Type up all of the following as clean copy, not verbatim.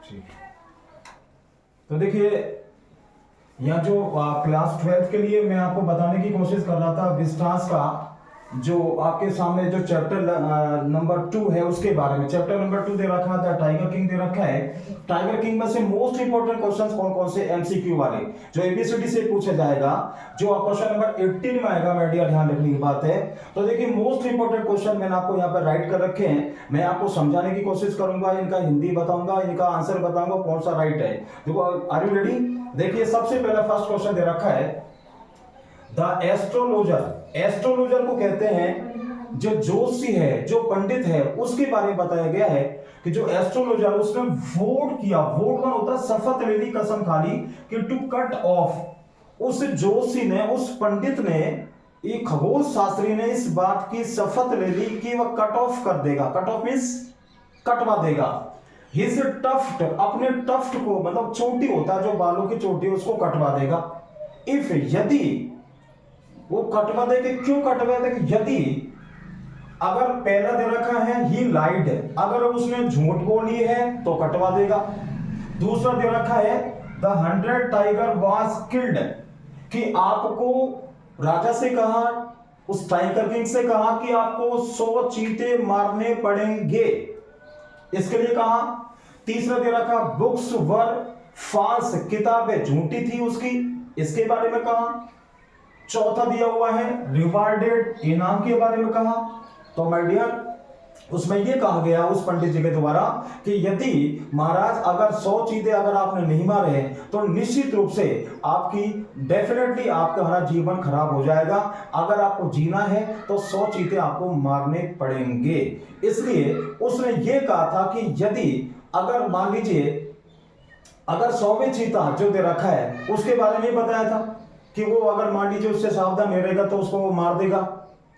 ठीक। तो देखिए यहाँ जो क्लास 12th के लिए मैं आपको बताने की कोशिश कर रहा था विस्टास का जो आपके सामने जो चैप्टर नंबर 2 है उसके बारे में। चैप्टर नंबर 2 दे रखा था, टाइगर किंग दे रखा है। टाइगर किंग में से मोस्ट इंपोर्टेंट क्वेश्चंस कौन कौन से एमसीक्यू वाले जो एबीसीडी से पूछा जाएगा, जो क्वेश्चन नंबर 18 में आएगा। मेरे डियर ध्यान रखने की बात है। तो देखिए मोस्ट इंपोर्टेंट क्वेश्चन मैंने आपको यहाँ पर राइट कर रखे हैं। मैं आपको समझाने की कोशिश करूंगा, इनका हिंदी बताऊंगा, इनका आंसर बताऊंगा कौन सा राइट है। देखो, आर यू रेडी? देखिए सबसे पहला फर्स्ट क्वेश्चन दे रखा है द एस्ट्रोलॉजर। एस्ट्रोलॉजर को कहते हैं जो ज्योतिषी है, जो पंडित है, उसके बारे में बताया गया है कि जो एस्ट्रोलॉजर उसने वोट किया। वोट का होता है शपथ ले ली, कसम खा ली कि टू कट ऑफ। उस ज्योतिषी ने, उस पंडित ने, एक खगोल शास्त्री ने इस बात की शपथ ले ली कि वह कट ऑफ कर देगा। कट ऑफ मींस कटवा देगा। हिज टफ्ट, अपने टफ्ट को, मतलब चोटी होता है जो बालों की चोटी, उसको कटवा देगा। इफ, यदि वो कटवा देगा। क्यों कटवा देगा? यदि अगर पहला दे रखा है ही लाइड, अगर उसने झूठ बोली है तो कटवा देगा। दूसरा दे रखा है द 100 टाइगर वाज किल्ड, कि आपको राजा से कहा, उस टाइगर किंग से कहा कि आपको 100 चीते मारने पड़ेंगे, इसके लिए कहा। तीसरा दे रखा बुक्स वर फॉल्स, किताबें झूठी थी उसकी, इसके बारे में कहा। चौथा दिया हुआ है रिवार्डेड, इनाम के बारे में कहा। तो माय डियर उसमें यह कहा गया उस पंडित जी के द्वारा कि यदि महाराज अगर 100 चीजें अगर आपने नहीं मारे तो निश्चित रूप से आपकी डेफिनेटली आपका जीवन खराब हो जाएगा। अगर आपको जीना है तो 100 चीजें आपको मारने पड़ेंगे। इसलिए उसने ये कहा था कि यदि अगर मान लीजिए अगर 100वें चीता जो दे रखा है उसके बारे में बताया था कि वो अगर मान लीजिए उससे सावधान नहीं रहेगा तो उसको वो मार देगा,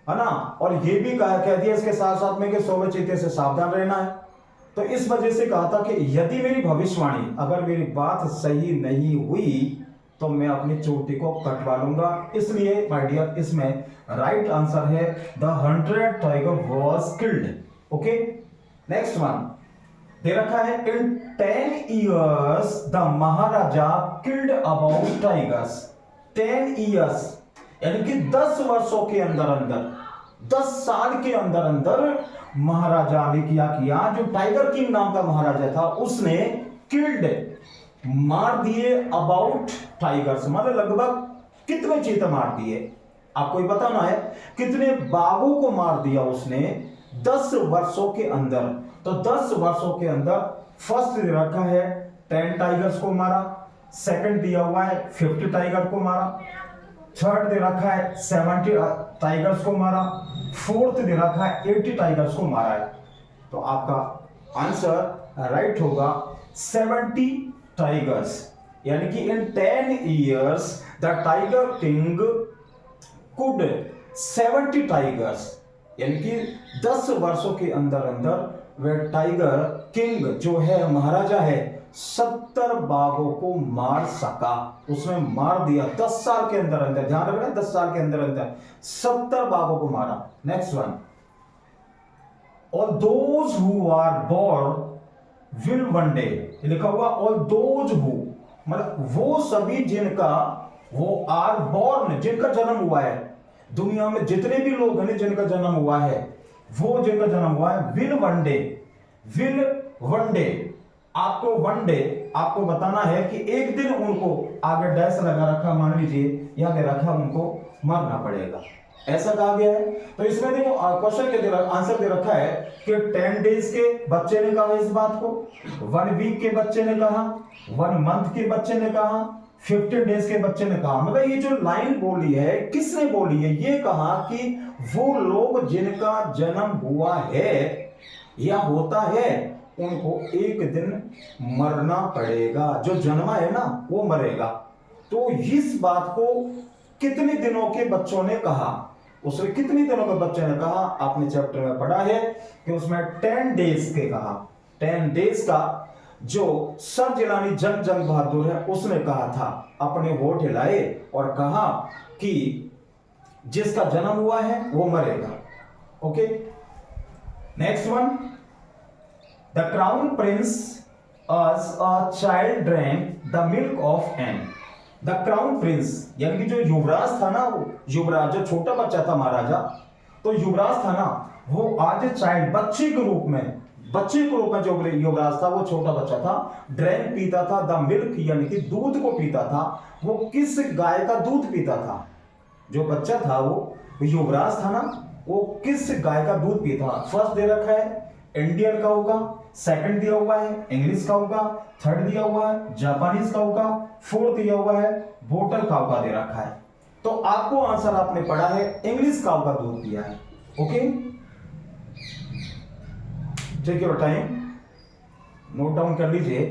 है ना। और ये भी कह दिया इसके साथ साथ में कि 100वें चीते से सावधान रहना है। तो इस वजह से कहा था कि यदि मेरी भविष्यवाणी, अगर मेरी बात सही नहीं हुई तो मैं अपनी चोटी को कटवा लूंगा। इसलिए माय डियर इसमें राइट आंसर है the 100 tiger was killed. Okay, next one दे रखा है in 10 years the maharaja killed about tigers. 10 years यानी कि 10 वर्षों के अंदर अंदर, 10 साल के अंदर अंदर महाराजा ने क्या किया, जो टाइगर किंग नाम का महाराजा था उसने किल्ड, मार दिए, अबाउट टाइगर्स मतलब लगभग कितने चीते मार दिए, आपको ये बताना है कितने बाघों को मार दिया उसने 10 वर्षों के अंदर। तो 10 वर्षों के अंदर फर्स्ट दे रखा है 10 टाइगर्स को मारा, सेकंड दिया हुआ है 50 टाइगर को मारा, थर्ड दे रखा है 70 टाइगर्स को मारा, फोर्थ दे रखा है 80 टाइगर्स को मारा है। तो आपका आंसर राइट होगा 70 टाइगर्स। यानी कि इन 10 years the tiger king could 70 tigers, यानी कि 10 वर्षों के अंदर अंदर वह टाइगर किंग जो है महाराजा है 70 बाघों को मार सका। उसने मार दिया 10 साल के अंदर अंदर, ध्यान रखना 10 साल के अंदर अंदर 70 बाघों को मारा। Next one, all those who are born will one day, लिखा हुआ ऑल दोज हु मतलब वो सभी जिनका, वो आर बोर्न जिनका जन्म हुआ है, दुनिया में जितने भी लोग हैं जिनका जन्म हुआ है, वो जिनका जन्म हुआ है will one day, will one day, आपको वन डे आपको बताना है कि एक दिन उनको आगे डैश लगा रखा, मान लीजिए यहां दे रखा उनको मरना पड़ेगा, ऐसा कहा गया है। तो इसमें देखो क्वेश्चन के आंसर दे रखा है कि 10 डेज के बच्चे ने कहा इस बात को, 1 वीक के बच्चे ने कहा, 1 मंथ के बच्चे ने कहा, 15 डेज के बच्चे ने कहा। मतलब ये जो लाइन बोली है किसने बोली है, ये कहा कि वो लोग जिनका जन्म हुआ है या होता है उनको एक दिन मरना पड़ेगा, जो जन्मा है ना वो मरेगा। तो इस बात को कितने दिनों के बच्चों ने कहा, उसने कितने दिनों के बच्चे ने कहा, आपने चैप्टर में पढ़ा है कि उसमें 10 डेज के कहा। 10 डेज का जो सर जिलानी जंग बहादुर है उसने कहा था, अपने वोट हिलाए और कहा कि जिसका जन्म हुआ है वो मरेगा। Okay, next one, the crown Prince as a child drank the milk of an the crown Prince, यानी कि जो युवराज था ना, वो युवराज जो छोटा बच्चा था महाराजा, तो युवराज था ना वो आज चाइल्ड बच्चे के रूप में जो युवराज था वो छोटा बच्चा था, ड्रैंक पीता था द मिल्क यानी कि दूध को पीता था। वो किस गाय का दूध पीता था? जो बच्चा था वो युवराज था ना, वो किस गाय का दूध पीता? फर्स्ट दे रखा है इंडियन का होगा, सेकंड दिया हुआ है इंग्लिश का होगा, थर्ड दिया हुआ है जापानीज का होगा, फोर्थ दिया हुआ है बोटल काउ का दे रखा है। तो आपको आंसर आपने पढ़ा है इंग्लिश काउ का दूध पिया है। Okay, take your time, note down कर लीजिए।